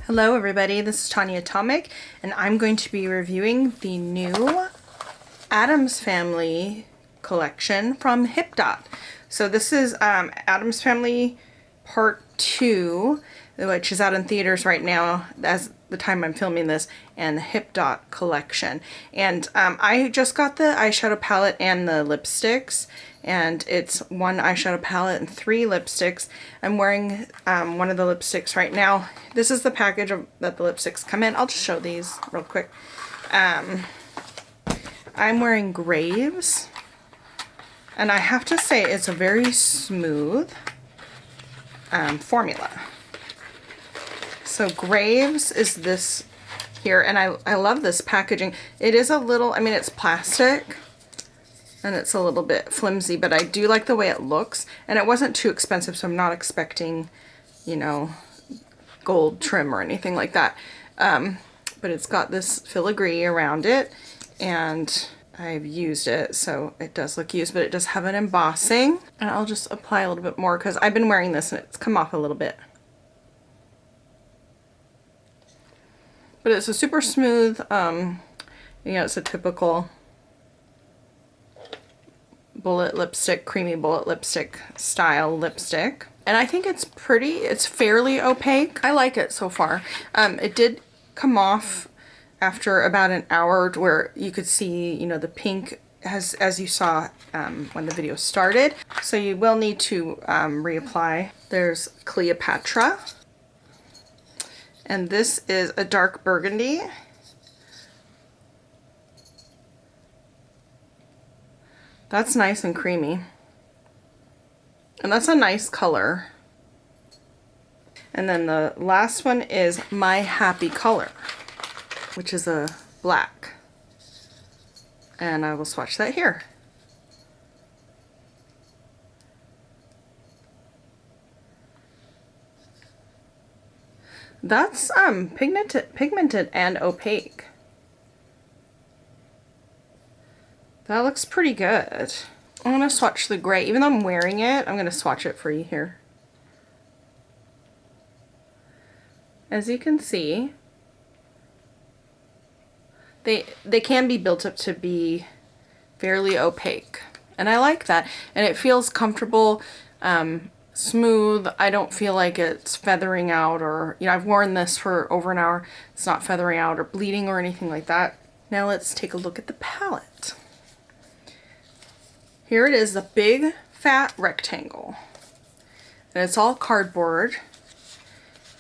Hello everybody, this is Tanya Atomic, and I'm going to be reviewing the new Addams Family collection from HipDot. So this is Addams Family Part 2, which is out in theaters right now as the time I'm filming this, and the HipDot collection. And I just got the eyeshadow palette and the lipsticks, and it's one eyeshadow palette and 3 lipsticks. I'm wearing one of the lipsticks right now. This is the package that the lipsticks come in. I'll just show these real quick. I'm wearing Graves, and I have to say it's a very smooth formula. So Graves is this here, and I love this packaging. It is a little, I mean, it's plastic and it's a little bit flimsy, but I do like the way it looks, and it wasn't too expensive, so I'm not expecting, you know, gold trim or anything like that. But it's got this filigree around it, and I've used it, so it does look used, but it does have an embossing. And I'll just apply a little bit more because I've been wearing this and it's come off a little bit. But it's a super smooth, you know, it's a typical bullet lipstick, creamy bullet lipstick style lipstick. And I think it's pretty, it's fairly opaque. I like it so far. It did come off after about an hour where you could see, you know, the pink as you saw when the video started. So you will need to reapply. There's Cleopatra. And this is a dark burgundy. That's nice and creamy. And that's a nice color. And then the last one is My Happy Color, which is a black. And I will swatch that here. That's pigmented and opaque. That looks pretty good. I'm gonna swatch the gray. Even though I'm wearing it, I'm gonna swatch it for you here. As you can see, they can be built up to be fairly opaque, and I like that. And it feels comfortable, smooth. I don't feel like it's feathering out, or, you know, I've worn this for over an hour. It's not feathering out or bleeding or anything like that. Now let's take a look at the palette. Here it is, the big fat rectangle, and it's all cardboard,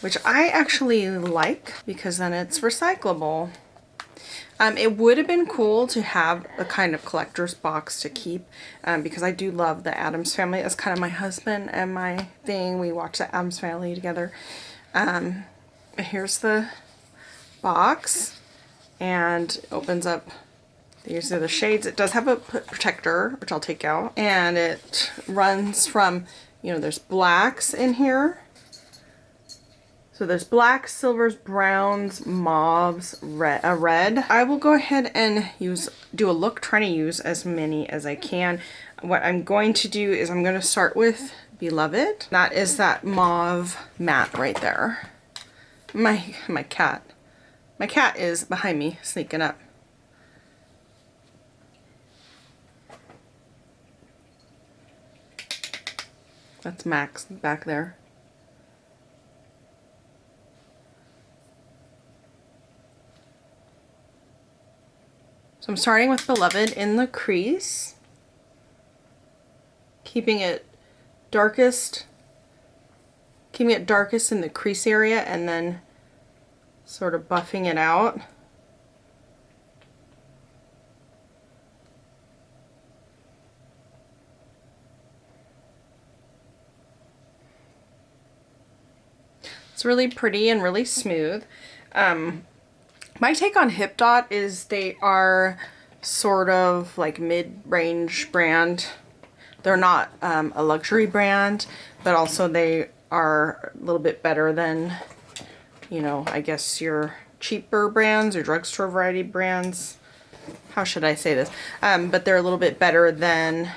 which I actually like because then it's recyclable. It would have been cool to have a kind of collector's box to keep, because I do love the Addams Family. It's kind of my husband and my thing. We watch the Addams Family together. Here's the box, and it opens up. These are the shades. It does have a protector, which I'll take out, and it runs from, you know, there's blacks in here. So there's blacks, silvers, browns, mauves, red. I will go ahead and do a look, trying to use as many as I can. What I'm going to do is I'm going to start with Beloved. That is that mauve matte right there. My cat is behind me, sneaking up. That's Max back there. So I'm starting with Beloved in the crease, keeping it darkest in the crease area, and then sort of buffing it out. It's really pretty and really smooth. My take on HipDot is they are sort of like mid-range brand. They're not a luxury brand, but also they are a little bit better than, you know, I guess your cheaper brands or drugstore variety brands. How should I say this? But they're a little bit better than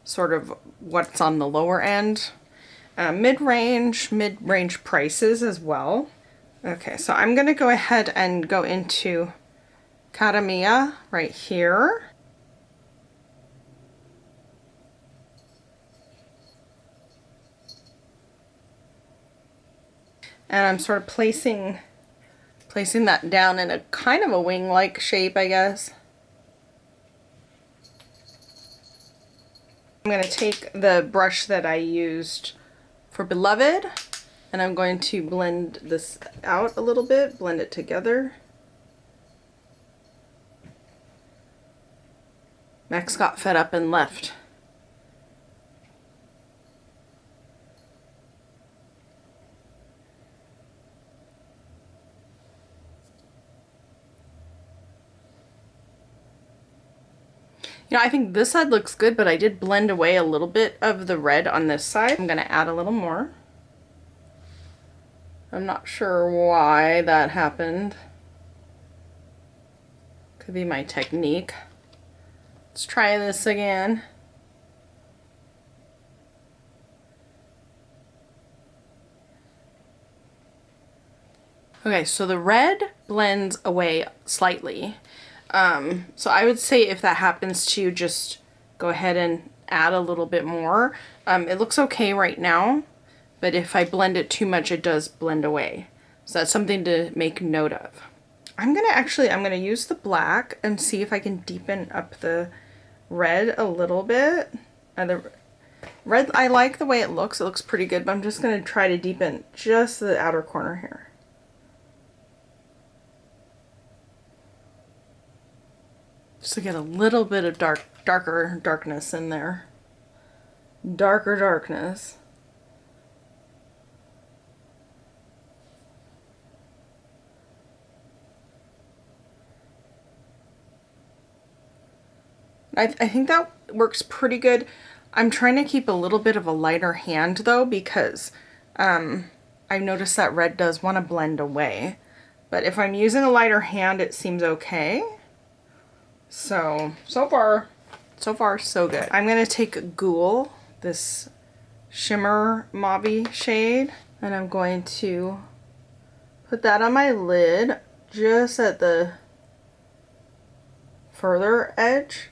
sort of what's on the lower end. Mid-range prices as well. Okay, so I'm gonna go ahead and go into Academia right here. And I'm sort of placing that down in a kind of a wing-like shape, I guess. I'm going to take the brush that I used for Beloved, and I'm going to blend this out a little bit, blend it together. Max got fed up and left. You know, I think this side looks good, but I did blend away a little bit of the red on this side. I'm going to add a little more. I'm not sure why that happened. Could be my technique. Let's try this again. Okay, so the red blends away slightly. So I would say if that happens to you, just go ahead and add a little bit more. It looks okay right now, but if I blend it too much, it does blend away. So that's something to make note of. I'm gonna use the black and see if I can deepen up the red a little bit. The red, I like the way it looks pretty good, but I'm just gonna try to deepen just the outer corner here. Just to get a little bit of darkness in there. Darker darkness. I think that works pretty good. I'm trying to keep a little bit of a lighter hand though, because I've noticed that red does want to blend away. But if I'm using a lighter hand, it seems okay. So far so good. I'm gonna take Ghoul, this shimmer mauve shade, and I'm going to put that on my lid just at the further edge.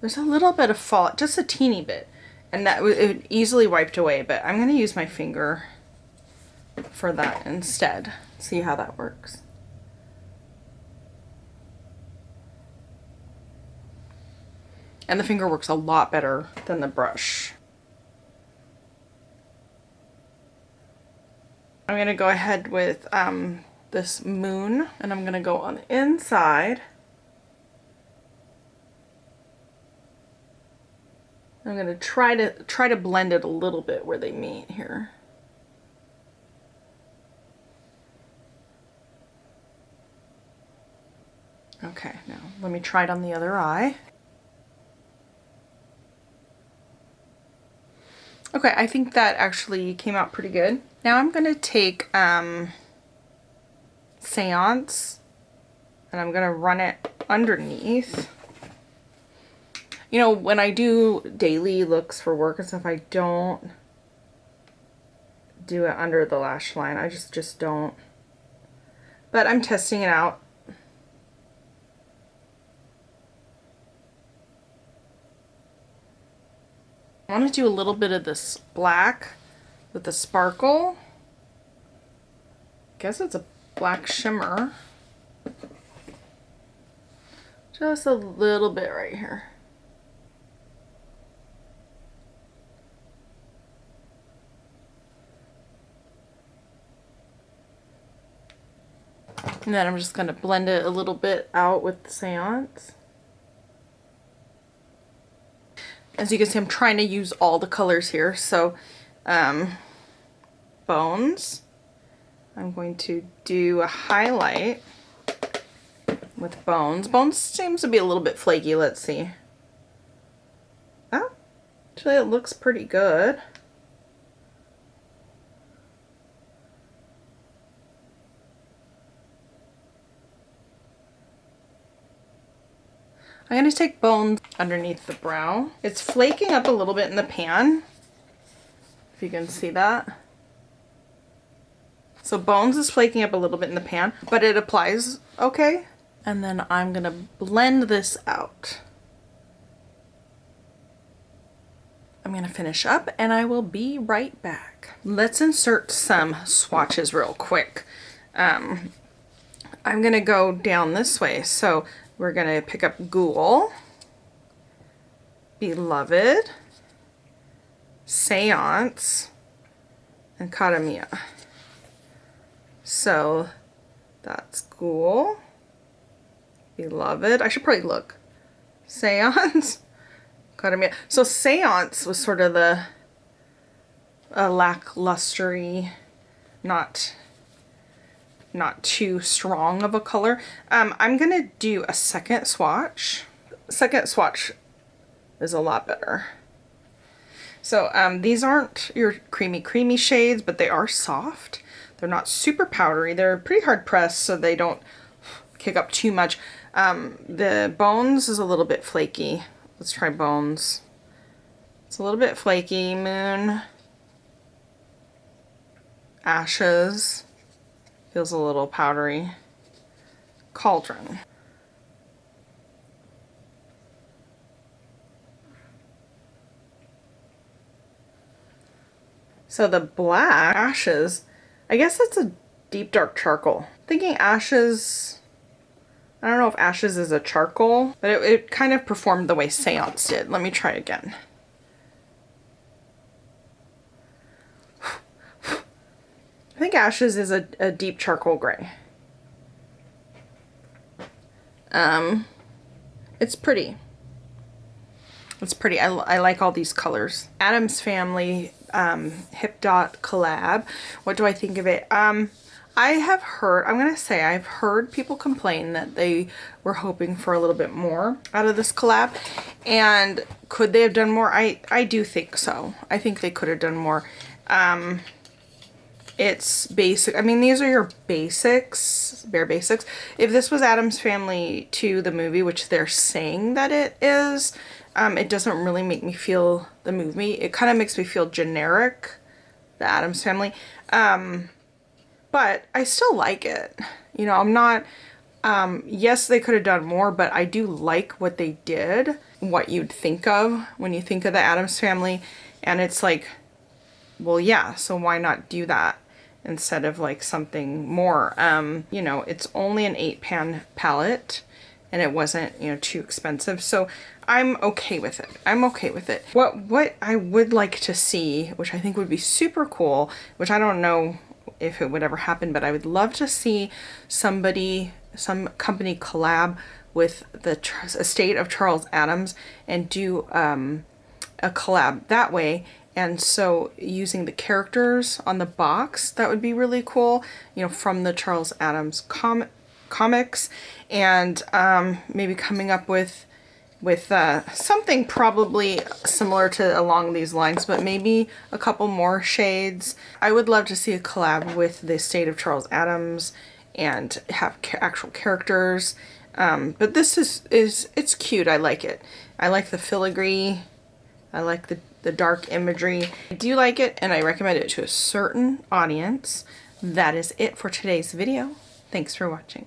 There's a little bit of fall, just a teeny bit, and that it easily wiped away, but I'm gonna use my finger for that instead. See how that works. And the finger works a lot better than the brush. I'm gonna go ahead with this moon, and I'm gonna go on the inside. I'm gonna try to blend it a little bit where they meet here. Okay, now let me try it on the other eye. Okay, I think that actually came out pretty good. Now I'm gonna take Seance, and I'm gonna run it underneath. You know, when I do daily looks for work and stuff, I don't do it under the lash line. I just don't. But I'm testing it out. I want to do a little bit of this black with the sparkle. I guess it's a black shimmer. Just a little bit right here. And then I'm just going to blend it a little bit out with the Seance. As you can see, I'm trying to use all the colors here. So, Bones. I'm going to do a highlight with Bones. Bones seems to be a little bit flaky. Let's see. Oh, actually it looks pretty good. I'm going to take Bones underneath the brow. It's flaking up a little bit in the pan, if you can see that. So Bones is flaking up a little bit in the pan, but it applies okay. And then I'm gonna blend this out. I'm gonna finish up and I will be right back. Let's insert some swatches real quick. I'm gonna go down this way. So we're gonna pick up Ghoul, Beloved, Seance, and Kadamiya. So that's Ghoul, Beloved. I should probably look. Seance, Kadamiya. So Seance was sort of the lacklustery, not too strong of a color. I'm gonna do a second swatch. Second swatch is a lot better. So these aren't your creamy shades, but they are soft. They're not super powdery. They're pretty hard pressed, so they don't kick up too much. The Bones is a little bit flaky. Let's try Bones. It's a little bit flaky. Moon. Ashes. Feels a little powdery. Cauldron. So the black Ashes, I guess that's a deep dark charcoal. Thinking Ashes, I don't know if Ashes is a charcoal, but it kind of performed the way Seance did. Let me try again. I think Ashes is a deep charcoal gray. It's pretty. It's pretty. I like all these colors. Addams Family HipDot collab. What do I think of it? I have heard, I'm gonna say I've heard people complain that they were hoping for a little bit more out of this collab. And could they have done more? I do think so. I think they could have done more. It's basic. I mean, these are your basics, bare basics. If this was Addams Family 2, the movie, which they're saying that it is, it doesn't really make me feel the movie. It kind of makes me feel generic, the Addams Family. But I still like it. You know, I'm not, yes, they could have done more, but I do like what they did, what you'd think of when you think of the Addams Family. And it's like, well, yeah, so why not do that instead of like something more? You know, it's only an 8-pan palette and it wasn't, you know, too expensive. So I'm okay with it. I'm okay with it. What I would like to see, which I think would be super cool, which I don't know if it would ever happen, but I would love to see some company collab with the estate of Charles Addams and do a collab that way. And so using the characters on the box, that would be really cool, you know, from the Charles Addams comics, and maybe coming up with something probably similar to along these lines, but maybe a couple more shades. I would love to see a collab with the estate of Charles Addams and have actual characters. But this is it's cute. I like it. I like the filigree. I like the dark imagery. I do like it, and I recommend it to a certain audience. That is it for today's video. Thanks for watching.